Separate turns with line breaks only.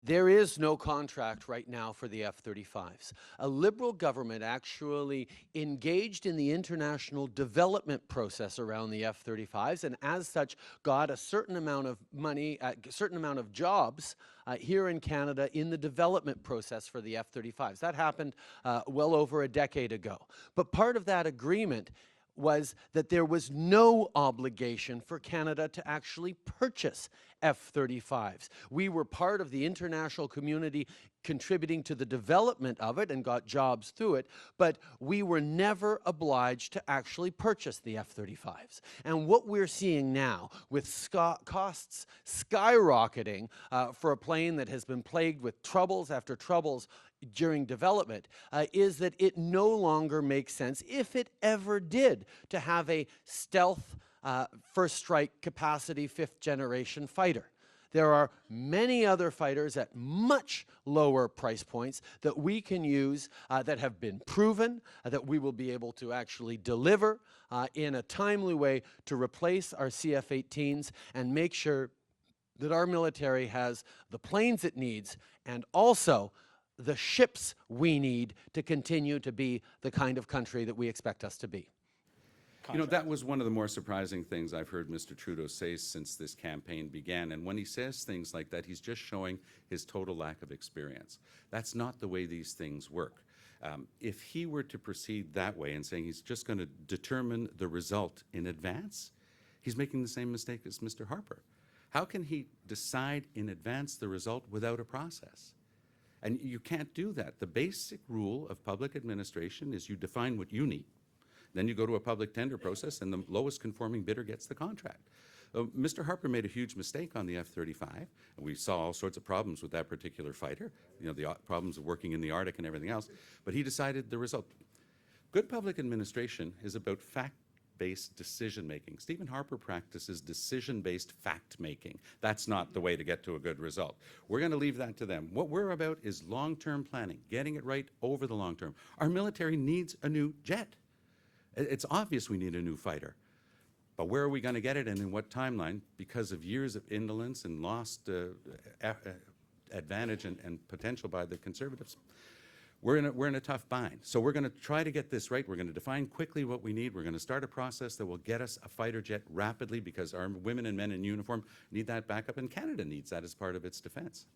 There is no contract right now for the F-35s. A Liberal government actually engaged in the international development process around the F-35s, and as such got a certain amount of money, a certain amount of jobs here in Canada in the development process for the F-35s. That happened well over a decade ago. But part of that agreement was that there was no obligation for Canada to actually purchase F-35s. We were part of the international community contributing to the development of it and got jobs through it, but we were never obliged to actually purchase the F-35s. And what we're seeing now, with costs skyrocketing for a plane that has been plagued with troubles after troubles during development, is that it no longer makes sense, if it ever did, to have a stealth first strike capacity fifth generation fighter. There are many other fighters at much lower price points that we can use that have been proven, that we will be able to actually deliver in a timely way to replace our CF-18s and make sure that our military has the planes it needs and also the ships we need to continue to be the kind of country that we expect us to be.
You know, that was one of the more surprising things I've heard Mr. Trudeau say since this campaign began. And when he says things like that, he's just showing his total lack of experience. That's not the way these things work. If he were to proceed that way and saying he's just going to determine the result in advance, he's making the same mistake as Mr. Harper. How can he decide in advance the result without a process? And you can't do that. The basic rule of public administration is you define what you need. Then you go to a public tender process and the lowest conforming bidder gets the contract. Mr. Harper made a huge mistake on the F-35, and we saw all sorts of problems with that particular fighter, you know, the problems of working in the Arctic and everything else, but he decided the result. Good public administration is about fact-based decision-making. Stephen Harper practices decision-based fact-making. That's not the way to get to a good result. We're going to leave that to them. What we're about is long-term planning, getting it right over the long term. Our military needs a new jet. It's obvious we need a new fighter. But where are we going to get it and in what timeline? Because of years of indolence and lost advantage and potential by the Conservatives. We're in a tough bind. So we're going to try to get this right. We're going to define quickly what we need. We're going to start a process that will get us a fighter jet rapidly because our women and men in uniform need that backup, and Canada needs that as part of its defense.